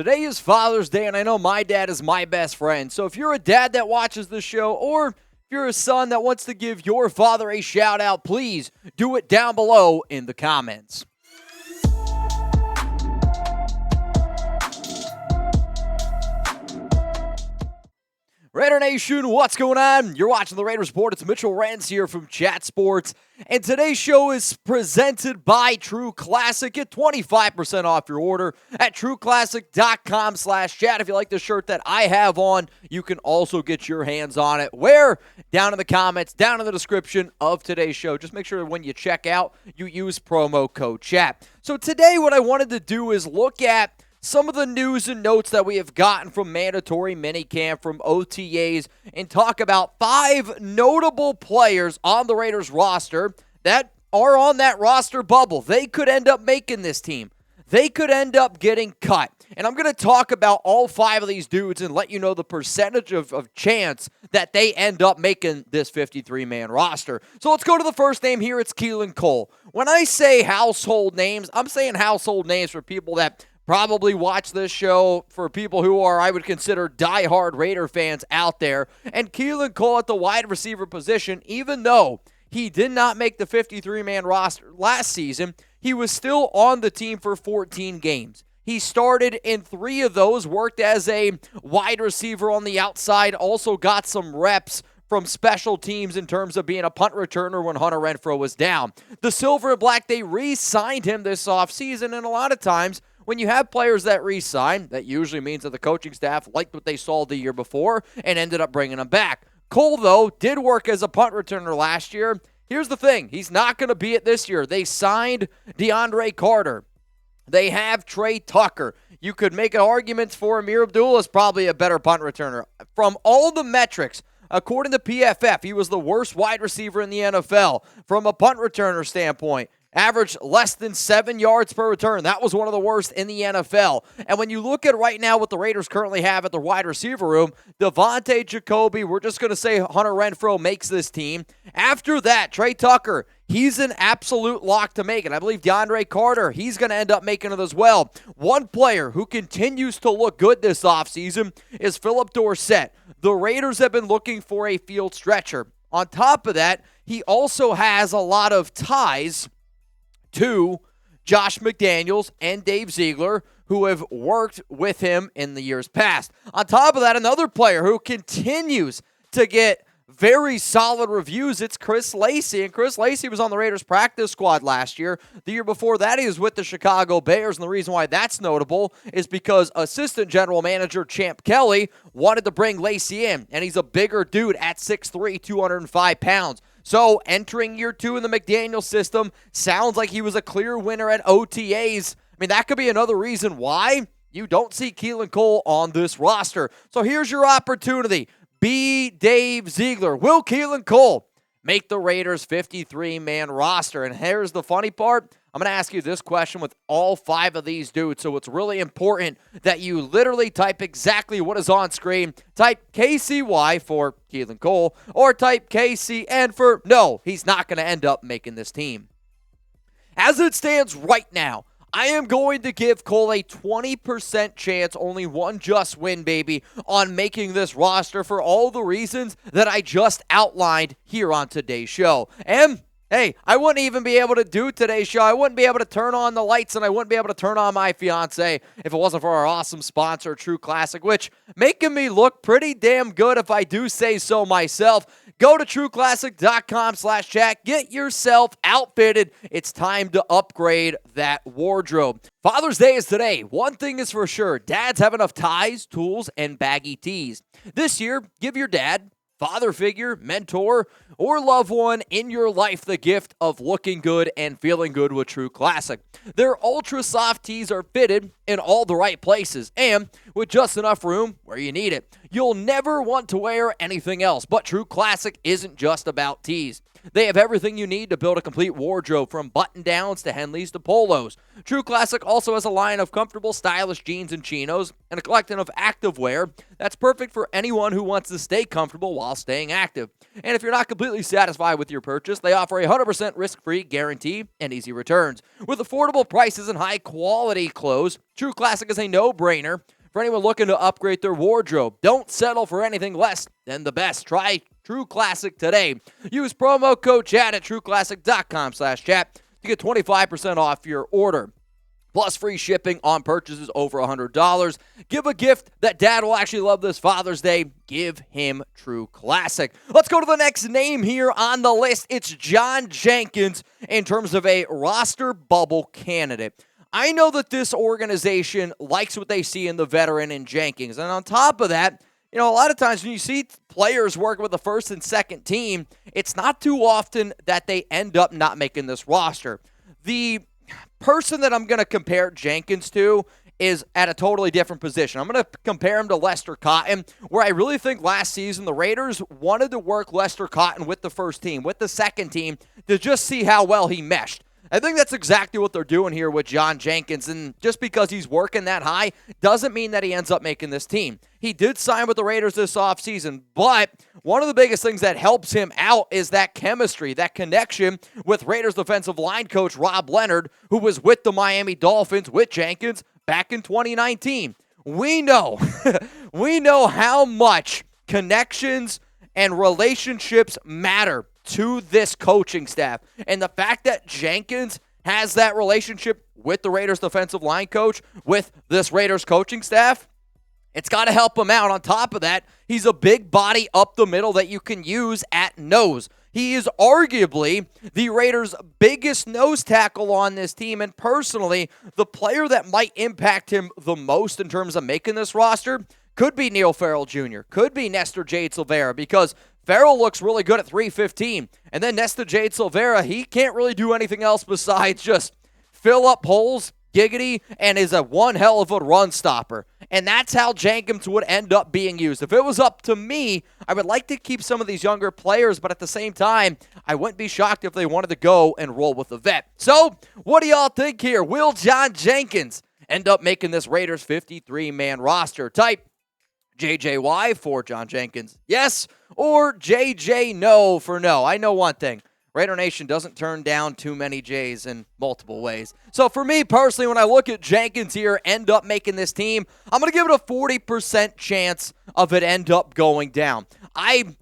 Today is Father's Day, and I know my dad is my best friend. So if you're a dad that watches this show, or if you're a son that wants to give your father a shout out, please do it down below in the comments. Raider Nation, what's going on? You're watching the Raiders Report. It's Mitchell Renz here from Chat Sports. And today's show is presented by True Classic. Get 25% off your order at trueclassic.com/chat. If you like the shirt that I have on, you can also get your hands on it. Where? Down in the comments, down in the description of today's show. Just make sure that when you check out, you use promo code CHAT. So today what I wanted to do is look at some of the news and notes that we have gotten from mandatory minicamp, from OTAs, and talk about 5 notable players on the Raiders roster that are on that roster bubble. They could end up making this team. They could end up getting cut. And I'm going to talk about all 5 of these dudes and let you know the percentage of chance that they end up making this 53-man roster. So let's go to the first name here. It's Keelan Cole. When I say household names, I'm saying household names for people that probably watch this show, for people who are, I would consider, diehard Raider fans out there. And Keelan Cole at the wide receiver position, even though he did not make the 53-man roster last season, he was still on the team for 14 games. He started in 3 of those, worked as a wide receiver on the outside, also got some reps from special teams in terms of being a punt returner when Hunter Renfrow was down. The Silver and Black, they re-signed him this offseason, and a lot of times when you have players that re-sign, that usually means that the coaching staff liked what they saw the year before and ended up bringing him back. Cole, though, did work as a punt returner last year. Here's the thing. He's not going to be it this year. They signed DeAndre Carter. They have Trey Tucker. You could make an argument for Amir Abdullah is probably a better punt returner. From all the metrics, according to PFF, he was the worst wide receiver in the NFL from a punt returner standpoint. Averaged less than 7 yards per return. That was one of the worst in the NFL. And when you look at right now what the Raiders currently have at the wide receiver room, Devontae Jacoby, we're just going to say Hunter Renfrow makes this team. After that, Trey Tucker, he's an absolute lock to make it. I believe DeAndre Carter, he's going to end up making it as well. One player who continues to look good this offseason is Phillip Dorsett. The Raiders have been looking for a field stretcher. On top of that, he also has a lot of ties to Josh McDaniels and Dave Ziegler, who have worked with him in the years past. On top of that, another player who continues to get very solid reviews, it's Chris Lacey. And Chris Lacey was on the Raiders practice squad last year. The year before that, he was with the Chicago Bears. And the reason why that's notable is because assistant general manager Champ Kelly wanted to bring Lacey in. And he's a bigger dude at 6'3", 205 pounds. So entering year 2 in the McDaniel system, sounds like he was a clear winner at OTAs. I mean, that could be another reason why you don't see Keelan Cole on this roster. So here's your opportunity. Be Dave Ziegler. Will Keelan Cole make the Raiders 53-man roster? And here's the funny part. I'm going to ask you this question with all 5 of these dudes, so it's really important that you literally type exactly what is on screen. Type KCY for Keelan Cole, or type KCN for no, he's not going to end up making this team. As it stands right now, I am going to give Cole a 20% chance, only one just win, baby, on making this roster for all the reasons that I just outlined here on today's show. And hey, I wouldn't even be able to do today's show. I wouldn't be able to turn on the lights, and I wouldn't be able to turn on my fiance if it wasn't for our awesome sponsor, True Classic, which making me look pretty damn good if I do say so myself. Go to trueclassic.com/chat. Get yourself outfitted. It's time to upgrade that wardrobe. Father's Day is today. One thing is for sure. Dads have enough ties, tools, and baggy tees. This year, give your dad, father figure, mentor, or loved one in your life the gift of looking good and feeling good with True Classic. Their ultra soft tees are fitted in all the right places and with just enough room where you need it. You'll never want to wear anything else, but True Classic isn't just about tees. They have everything you need to build a complete wardrobe, from button-downs to Henleys to polos. True Classic also has a line of comfortable, stylish jeans and chinos and a collection of activewear that's perfect for anyone who wants to stay comfortable while staying active. And if you're not completely satisfied with your purchase, they offer a 100% risk-free guarantee and easy returns. With affordable prices and high-quality clothes, True Classic is a no-brainer for anyone looking to upgrade their wardrobe. Don't settle for anything less than the best. Try True Classic today. Use promo code CHAT at trueclassic.com/chat to get 25% off your order, plus free shipping on purchases over $100. Give a gift that dad will actually love this Father's Day. Give him True Classic. Let's go to the next name here on the list. It's John Jenkins in terms of a roster bubble candidate. I know that this organization likes what they see in the veteran in Jenkins. And on top of that, a lot of times when you see players working with the first and second team, it's not too often that they end up not making this roster. The person that I'm going to compare Jenkins to is at a totally different position. I'm going to compare him to Lester Cotton, where I really think last season the Raiders wanted to work Lester Cotton with the first team, with the second team, to just see how well he meshed. I think that's exactly what they're doing here with John Jenkins, and just because he's working that high doesn't mean that he ends up making this team. He did sign with the Raiders this offseason, but one of the biggest things that helps him out is that chemistry, that connection with Raiders defensive line coach Rob Leonard, who was with the Miami Dolphins with Jenkins back in 2019. We know how much connections and relationships matter to this coaching staff. And the fact that Jenkins has that relationship with the Raiders defensive line coach, with this Raiders coaching staff, it's got to help him out. On top of that, he's a big body up the middle that you can use at nose. He is arguably the Raiders' biggest nose tackle on this team, and personally, the player that might impact him the most in terms of making this roster could be Neil Farrell Jr., could be Nestor Jade Silvera, because Farrell looks really good at 315, and then Nestor Jade Silvera, he can't really do anything else besides just fill up holes, giggity, and is a one hell of a run stopper. And that's how Jenkins would end up being used. If it was up to me, I would like to keep some of these younger players, but at the same time, I wouldn't be shocked if they wanted to go and roll with a vet. So, what do y'all think here? Will John Jenkins end up making this Raiders 53-man roster? Type JJY for John Jenkins, yes, or JJ no for no. I know one thing. Raider Nation doesn't turn down too many J's in multiple ways. So for me personally, when I look at Jenkins here, end up making this team, I'm going to give it a 40% chance of it end up going down. I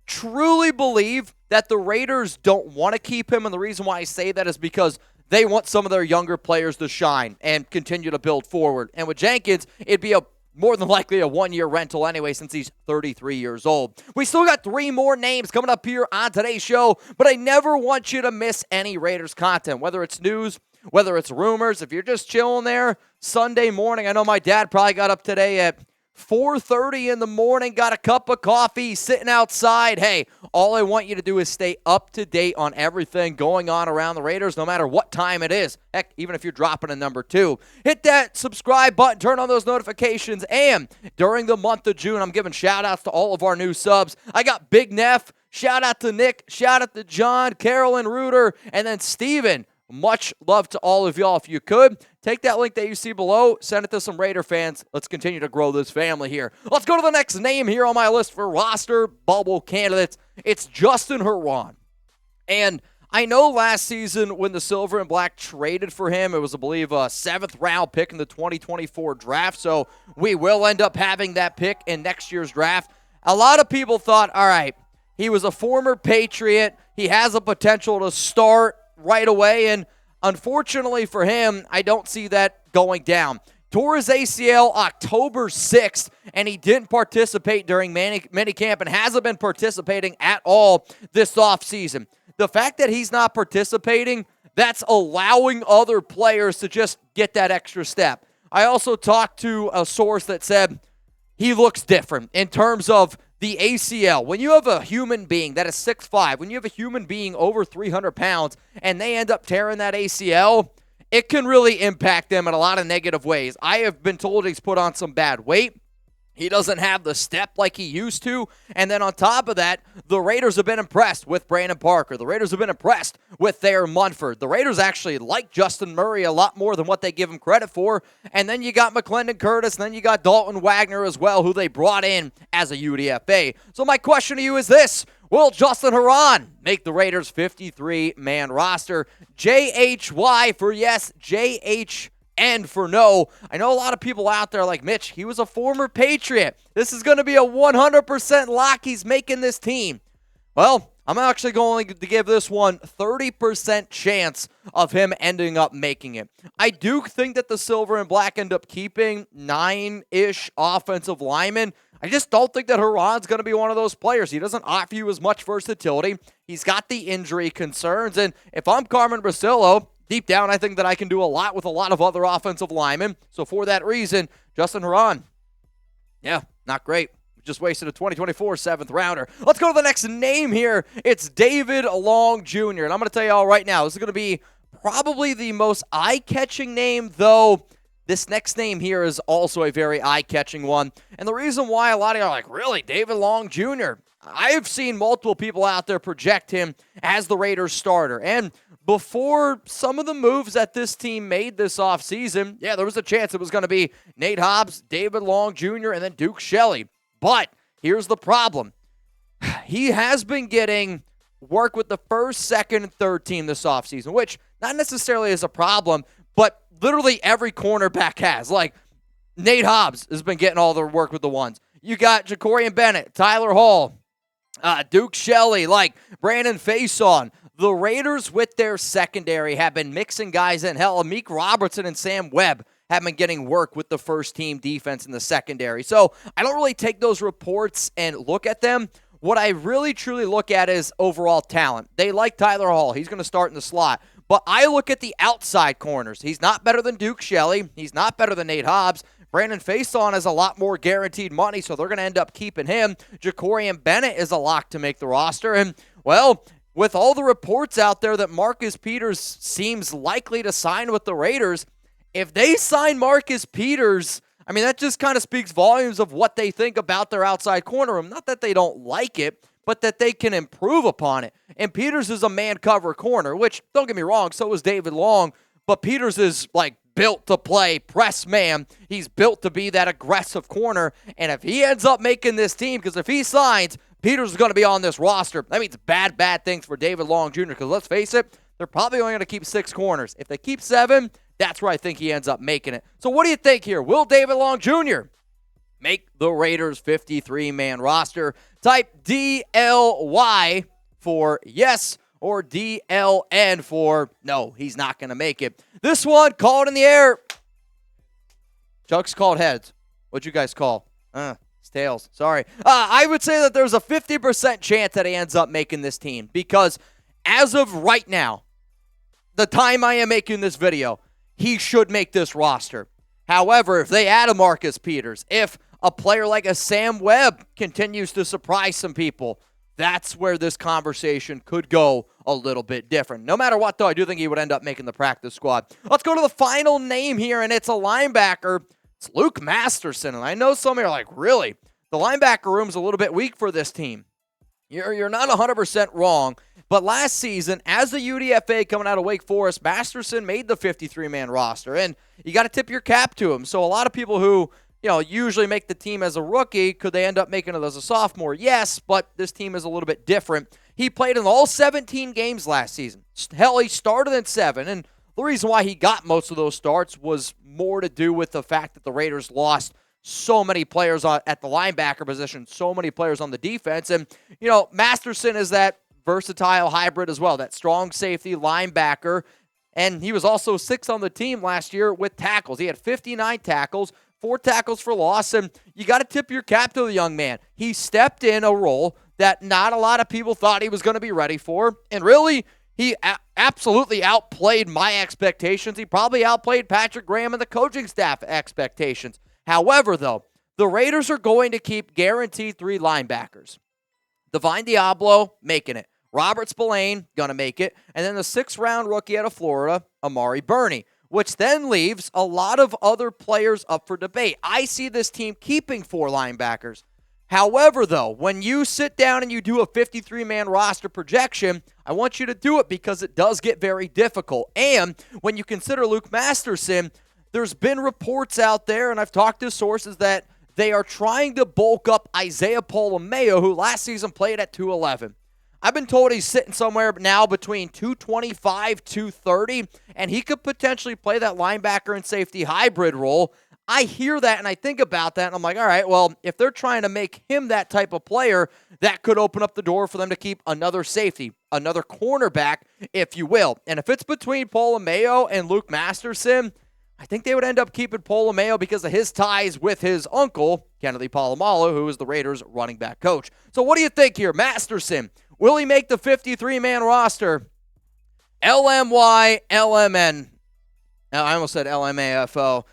truly believe that the Raiders don't want to keep him, and the reason why I say that is because they want some of their younger players to shine and continue to build forward. And with Jenkins, it'd be more than likely a one-year rental anyway, since he's 33 years old. We still got 3 more names coming up here on today's show, but I never want you to miss any Raiders content, whether it's news, whether it's rumors. If you're just chilling there Sunday morning, I know my dad probably got up today at 4:30 in the morning, got a cup of coffee, sitting outside. Hey, all I want you to do is stay up to date on everything going on around the Raiders, no matter what time it is. Heck, even if you're dropping a number 2. Hit that subscribe button, turn on those notifications, and during the month of June, I'm giving shout-outs to all of our new subs. I got Big Neff, shout out to Nick, shout out to John, Carolyn Reuter, and then Steven. Much love to all of y'all. If you could, take that link that you see below, send it to some Raider fans. Let's continue to grow this family here. Let's go to the next name here on my list for roster bubble candidates. It's Justin Herron. And I know last season when the Silver and Black traded for him, it was, I believe, a 7th-round pick in the 2024 draft, so we will end up having that pick in next year's draft. A lot of people thought, all right, he was a former Patriot. He has a potential to start right away, and unfortunately for him, I don't see that going down. Tore his ACL October 6th, and he didn't participate during minicamp and hasn't been participating at all this offseason. The fact that he's not participating, that's allowing other players to just get that extra step. I also talked to a source that said he looks different in terms of the ACL. When you have a human being that is 6'5", when you have a human being over 300 pounds, and they end up tearing that ACL, it can really impact them in a lot of negative ways. I have been told he's put on some bad weight. He doesn't have the step like he used to. And then on top of that, the Raiders have been impressed with Brandon Parker. The Raiders have been impressed with Thayer Munford. The Raiders actually like Justin Murray a lot more than what they give him credit for. And then you got McClendon Curtis, and then you got Dalton Wagner as well, who they brought in as a UDFA. So my question to you is this. Will Justin Herron make the Raiders' 53-man roster? JHY for yes, JH and for no. I know a lot of people out there like, Mitch, he was a former Patriot. This is going to be a 100% lock he's making this team. Well, I'm actually going to give this one 30% chance of him ending up making it. I do think that the silver and black end up keeping 9-ish offensive linemen. I just don't think that Herron's going to be one of those players. He doesn't offer you as much versatility. He's got the injury concerns. And if I'm Carmen Brasillo, deep down, I think that I can do a lot with a lot of other offensive linemen. So for that reason, Justin Herron, yeah, not great. Just wasted a 2024 7th rounder. Let's go to the next name here. It's David Long Jr. And I'm going to tell you all right now, this is going to be probably the most eye-catching name, though this next name here is also a very eye-catching one. And the reason why a lot of you are like, really, David Long Jr.? I've seen multiple people out there project him as the Raiders starter. And before some of the moves that this team made this offseason, yeah, there was a chance it was going to be Nate Hobbs, David Long Jr., and then Duke Shelley. But here's the problem. He has been getting work with the first, second, and third team this offseason, which not necessarily is a problem, but literally every cornerback has. Like, Nate Hobbs has been getting all the work with the ones. You got Jacorian Bennett, Tyler Hall, Duke Shelley, like Brandon Faison. The Raiders with their secondary have been mixing guys in. Hell, Amik Robertson and Sam Webb have been getting work with the first-team defense in the secondary. So I don't really take those reports and look at them. What I really, truly look at is overall talent. They like Tyler Hall. He's going to start in the slot. But I look at the outside corners. He's not better than Duke Shelley. He's not better than Nate Hobbs. Brandon Faison has a lot more guaranteed money, so they're going to end up keeping him. Jacorian Bennett is a lock to make the roster. And, well, with all the reports out there that Marcus Peters seems likely to sign with the Raiders, if they sign Marcus Peters, I mean, that just kind of speaks volumes of what they think about their outside corner room. Not that they don't like it, but that they can improve upon it. And Peters is a man-cover corner, which, don't get me wrong, so is David Long, but Peters is, like, built to play press man. He's built to be that aggressive corner, and if he ends up making this team, because if he signs, Peters is going to be on this roster. That means bad things for David Long Jr., because let's face it, they're probably only going to keep 6 corners. If they keep 7, that's where I think he ends up making it. So what do you think here? Will David Long Jr. make the Raiders' 53-man roster? Type DLY for yes or DLN for no, he's not going to make it. This one, called in the air. Chuck's called heads. What'd you guys call? It's tails. Sorry. I would say that there's a 50% chance that he ends up making this team because as of right now, the time I am making this video, he should make this roster. However, if they add a Marcus Peters, if a player like a Sam Webb continues to surprise some people, that's where this conversation could go a little bit different. No matter what, though, I do think he would end up making the practice squad. Let's go to the final name here, and it's a linebacker. It's Luke Masterson, and I know some of you are like, really? The linebacker room's a little bit weak for this team. You're not 100% wrong, but last season, as the UDFA coming out of Wake Forest, Masterson made the 53-man roster, and you got to tip your cap to him. So a lot of people who usually make the team as a rookie, could they end up making it as a sophomore? Yes, but this team is a little bit different. He played in all 17 games last season. Hell, he started in 7, and the reason why he got most of those starts was more to do with the fact that the Raiders lost so many players at the linebacker position, so many players on the defense. And, Masterson is that versatile hybrid as well, that strong safety linebacker. And he was also 6th on the team last year with tackles. He had 59 tackles, 4 tackles for loss, and you got to tip your cap to the young man. He stepped in a role that not a lot of people thought he was going to be ready for, and really, he absolutely outplayed my expectations. He probably outplayed Patrick Graham and the coaching staff expectations. However, though, the Raiders are going to keep guaranteed 3 linebackers. Divine Diablo, making it. Robert Spillane, going to make it. And then the 6th-round rookie out of Florida, Amari Burney. which then leaves a lot of other players up for debate. I see this team keeping 4 linebackers. However, though, when you sit down and you do a 53-man roster projection, I want you to do it because it does get very difficult. And when you consider Luke Masterson, there's been reports out there, and I've talked to sources, that they are trying to bulk up Isaiah Polamayo, who last season played at 211. I've been told he's sitting somewhere now between 225, 230, and he could potentially play that linebacker and safety hybrid role. I hear that and I think about that, and I'm like, all right, well, if they're trying to make him that type of player, that could open up the door for them to keep another safety, another cornerback, if you will. And if it's between Polamayo and Luke Masterson, I think they would end up keeping Polamayo because of his ties with his uncle, Kennedy Polamalu, who is the Raiders' running back coach. So what do you think here? Masterson, will he make the 53-man roster? LMY, LMN. Now, I almost said LMAFO.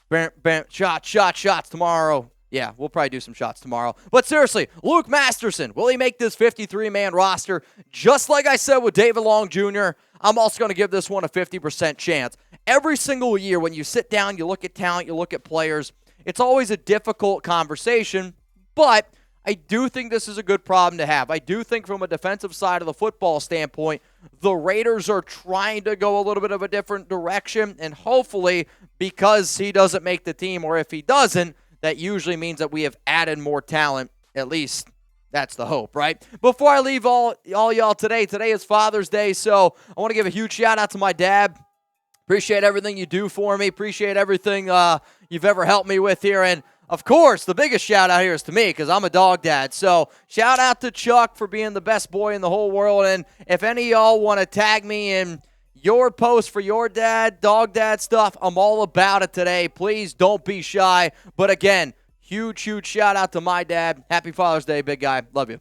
Bam, bam, shots tomorrow. Yeah, we'll probably do some shots tomorrow. But seriously, Luke Masterson, will he make this 53-man roster? Just like I said with David Long Jr., I'm also going to give this one a 50% chance. Every single year when you sit down, you look at talent, you look at players, it's always a difficult conversation, but I do think this is a good problem to have. I do think from a defensive side of the football standpoint, the Raiders are trying to go a little bit of a different direction, and hopefully because he doesn't make the team, or if he doesn't, that usually means that we have added more talent. At least that's the hope, right? Before I leave all y'all today is Father's Day, so I want to give a huge shout out to my dad. Appreciate everything you do for me. Appreciate everything you've ever helped me with here. And, of course, the biggest shout-out here is to me because I'm a dog dad. So shout out to Chuck for being the best boy in the whole world. And if any of y'all want to tag me in your post for your dad, dog dad stuff, I'm all about it today. Please don't be shy. But, again, huge shout-out to my dad. Happy Father's Day, big guy. Love you.